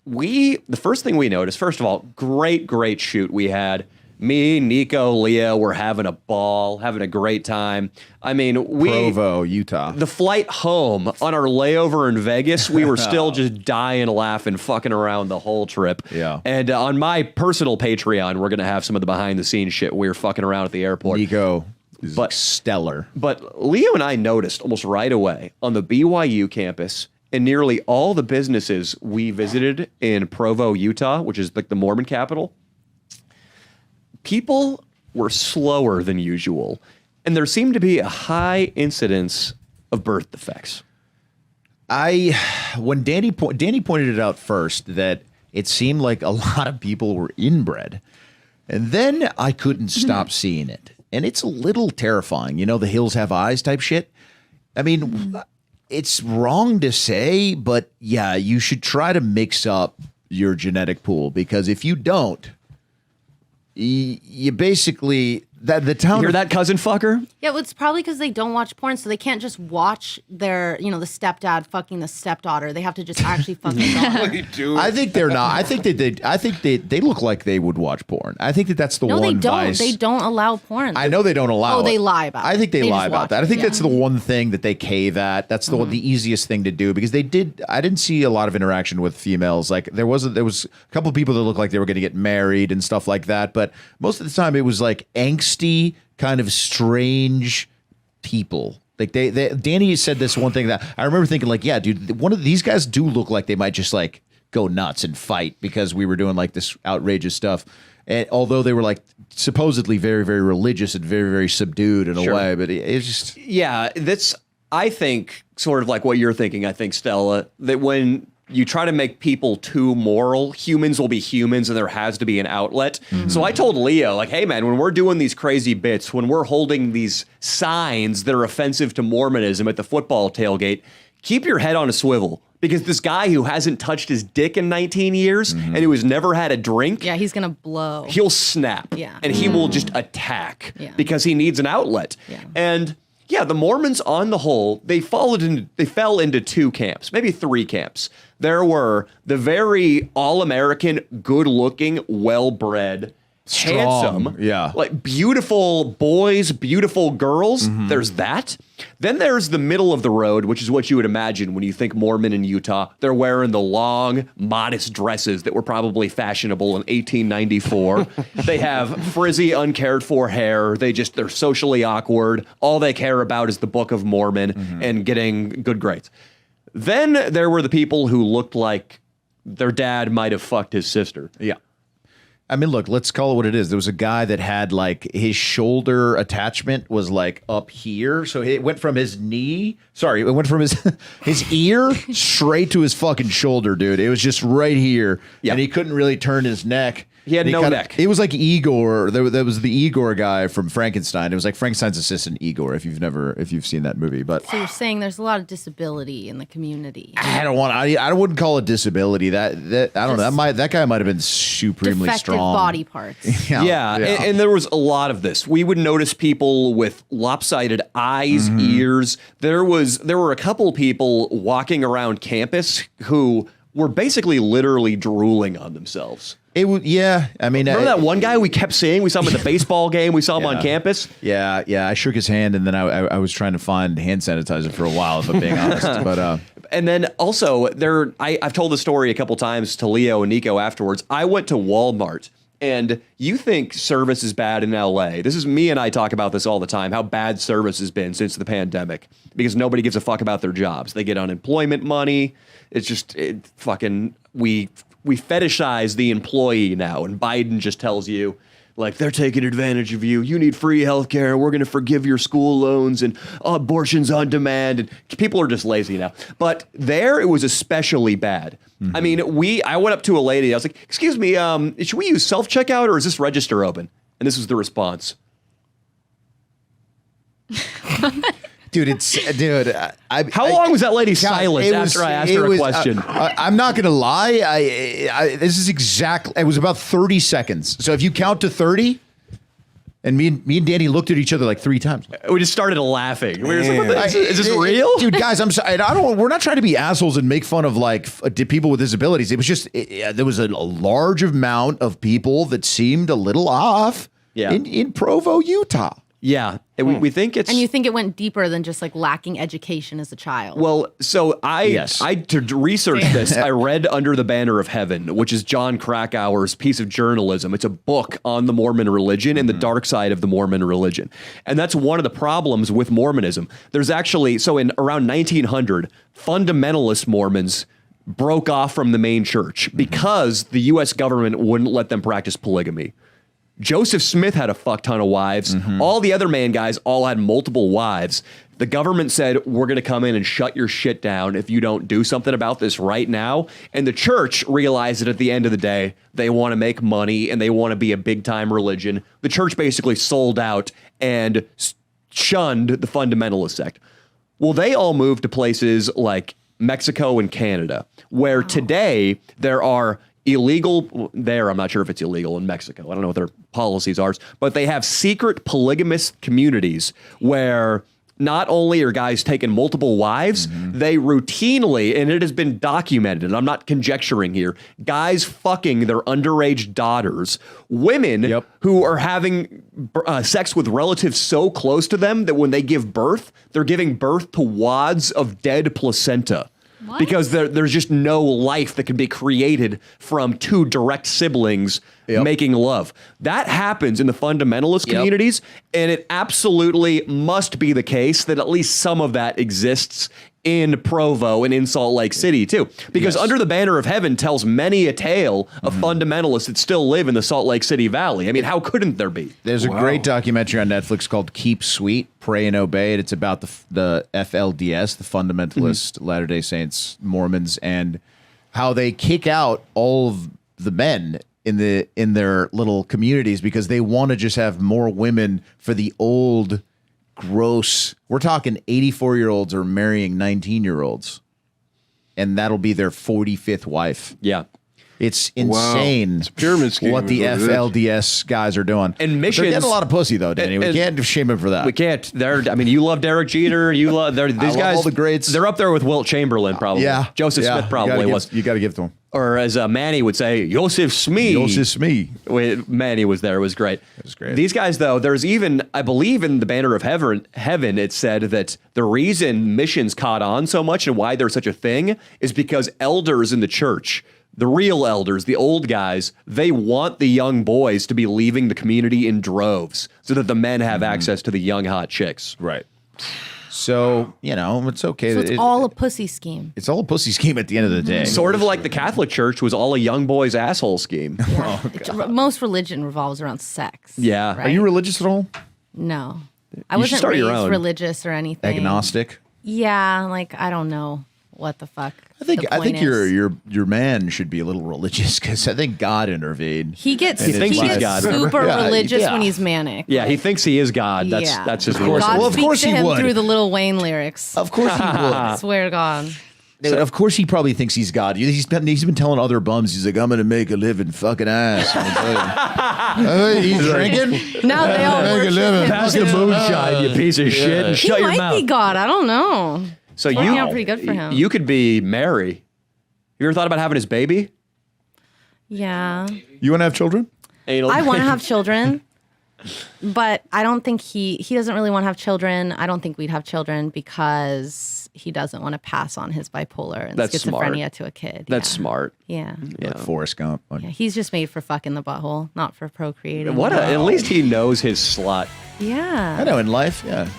the first thing we noticed, first of all, great shoot we had. Me, Nico, Leo, we're having a ball, having a great time. I mean, Provo, Utah. The flight home on our layover in Vegas, we were still just dying, laughing, fucking around the whole trip. Yeah. And on my personal Patreon, we're going to have some of the behind the scenes shit. We were fucking around at the airport. Nico is stellar. But Leo and I noticed almost right away on the BYU campus and nearly all the businesses we visited in Provo, Utah, which is like the Mormon capital, people were slower than usual, and there seemed to be a high incidence of birth defects. When Danny pointed it out first that it seemed like a lot of people were inbred, and then I couldn't stop seeing it, and it's a little terrifying. You know, the hills have eyes type shit. I mean, it's wrong to say, but yeah, you should try to mix up your genetic pool, because if you don't, you basically the town. You hear that, cousin fucker? Yeah, well, it's probably because they don't watch porn, so they can't just watch their, the stepdad fucking the stepdaughter. They have to just actually fuck the daughter. I think they're not. I think they look like they would watch porn. I think that's the one. No, they don't. Vice. They don't allow porn. I know they don't allow. Oh, it. they lie about. I think they lie just about that. I think that's the one thing that they cave at. That's the easiest thing to do, because I didn't see a lot of interaction with females. Like there was a couple of people that looked like they were going to get married and stuff like that, but most of the time it was like angsty, kind of strange people. Like Danny said this one thing that I remember thinking, like, yeah, dude, one of these guys do look like they might just like go nuts and fight, because we were doing like this outrageous stuff. And although they were like supposedly very, very religious and very, very subdued in a way, but it's just. Yeah, that's, I think, sort of like what you're thinking, I think, Stella, that when you try to make people too moral, humans will be humans and there has to be an outlet. Mm-hmm. So I told Leo, like, hey man, when we're doing these crazy bits, when we're holding these signs that are offensive to Mormonism at the football tailgate, keep your head on a swivel. Because this guy who hasn't touched his dick in 19 years and who has never had a drink. Yeah, he's going to blow. He'll snap. Yeah. And he will just attack because he needs an outlet. Yeah. And yeah, the Mormons on the whole, they fell into two camps, maybe three camps. There were the very all-American, good-looking, well-bred, handsome, like beautiful boys, beautiful girls. There's that. Then there's the middle of the road, which is what you would imagine when you think Mormon in Utah. They're wearing the long, modest dresses that were probably fashionable in 1894. They have frizzy, uncared for hair. They're socially awkward. All they care about is the Book of Mormon and getting good grades. Then there were the people who looked like their dad might have fucked his sister. Yeah. I mean, look, let's call it what it is. There was a guy that had like his shoulder attachment was like up here. So it went from his knee. Sorry, it went from his ear straight to his fucking shoulder, dude. It was just right here. Yeah. And he couldn't really turn his neck. He had no neck. It was like Igor. There was the Igor guy from Frankenstein. It was like Frankenstein's assistant Igor. If you've seen that movie, but so you're saying there's a lot of disability in the community. I wouldn't call it disability. That I don't know. That guy might have been supremely defective strong. Body parts. Yeah. And there was a lot of this. We would notice people with lopsided eyes, ears. There were a couple people walking around campus who were basically literally drooling on themselves. I mean, remember that one guy we kept seeing? We saw him at the baseball game. We saw him on campus. Yeah. I shook his hand, and then I was trying to find hand sanitizer for a while, if I'm being honest. But and then also I've told the story a couple times to Leo and Nico afterwards. I went to Walmart, and you think service is bad in LA. This is me, and I talk about this all the time, how bad service has been since the pandemic, because nobody gives a fuck about their jobs. They get unemployment money. It's just we fetishize the employee now, and Biden just tells you, like, they're taking advantage of you. You need free health care. We're going to forgive your school loans and abortions on demand. And people are just lazy now. But there, it was especially bad. I mean, I went up to a lady. I was like, excuse me, should we use self-checkout or is this register open? And this was the response. Dude, how long was that lady silent after I asked her a question? I'm not going to lie. It was about 30 seconds. So if you count to 30, And me and Danny looked at each other like 3 times. We just started laughing. We were just like, what is this real? Dude, guys, I'm sorry. We're not trying to be assholes and make fun of like people with disabilities. It was just there was a large amount of people that seemed a little off in Provo, Utah. Yeah, and we think it's... And you think it went deeper than just like lacking education as a child. Well, so to research this, I read Under the Banner of Heaven, which is John Krakauer's piece of journalism. It's a book on the Mormon religion and the dark side of the Mormon religion. And that's one of the problems with Mormonism. There's actually, so in around 1900, fundamentalist Mormons broke off from the main church because the U.S. government wouldn't let them practice polygamy. Joseph Smith had a fuck ton of wives. All the other man guys all had multiple wives. The government said, we're going to come in and shut your shit down if you don't do something about this right now. And the church realized that at the end of the day, they want to make money and they want to be a big time religion. The church basically sold out and shunned the fundamentalist sect. Well, they all moved to places like Mexico and Canada, where today there are illegal there. I'm not sure if it's illegal in Mexico. I don't know what their policies are, but they have secret polygamous communities where not only are guys taking multiple wives, they routinely, and it has been documented, and I'm not conjecturing here, guys fucking their underage daughters, women who are having sex with relatives so close to them that when they give birth, they're giving birth to wads of dead placenta. What? Because there's just no life that can be created from 2 direct siblings making love. That happens in the fundamentalist communities, and it absolutely must be the case that at least some of that exists in Provo and in Salt Lake City too. Because Under the Banner of Heaven tells many a tale of fundamentalists that still live in the Salt Lake City Valley. I mean, how couldn't there be? There's a great documentary on Netflix called Keep Sweet, Pray and Obey. It's about the FLDS, the Fundamentalist Latter-day Saints Mormons, and how they kick out all of the men in their little communities because they want to just have more women for the old gross. We're talking 84-year-olds are marrying 19-year-olds, and that'll be their 45th wife. Yeah. It's insane. It's a pyramid scheme. What the FLDS guys are doing. And missions. They're getting a lot of pussy, though, Danny. We can't shame them for that. We can't. I mean, you love Derek Jeter. You love these guys. All the greats. They're up there with Wilt Chamberlain, probably. Joseph Smith probably was. You got to give it to him. Or as Manny would say, Joseph Smee. Joseph Smee. Manny was there. It was great. It was great. These guys, though, there's even, I believe in the Banner of Heaven, it said that the reason missions caught on so much and why there's such a thing is because elders in the church, the real elders, the old guys, they want the young boys to be leaving the community in droves so that the men have access to the young, hot chicks. Right. So, it's okay. So it's all a pussy scheme. It's all a pussy scheme at the end of the day. Sort of like the Catholic Church was all a young boy's asshole scheme. Yeah. Most religion revolves around sex. Yeah. Right? Are you religious at all? No. I wasn't raised religious or anything. Agnostic? Yeah, I don't know what the fuck. I think your man should be a little religious because I think God intervened. He gets super religious when he's manic. Yeah, he thinks he is God. That's his God of course he would. Through the Lil Wayne lyrics. Of course he would. I swear to God. So, of course he probably thinks he's God. He's been telling other bums, he's like, I'm gonna make a living fucking ass. He's drinking. Now they all make a living. Pass the moonshine, you piece of shit, and shut your mouth. He might be God. I don't know. So it's working out pretty good for him. You could be Mary. Have you ever thought about having his baby? Yeah. You want to have children? I want to have children, but I don't think he doesn't really want to have children. I don't think we'd have children because he doesn't want to pass on his bipolar and schizophrenia to a kid. That's smart. Yeah. Like Forrest Gump. Yeah, he's just made for fucking the butthole, not for procreating. At least he knows his slut. Yeah. I know in life, yeah.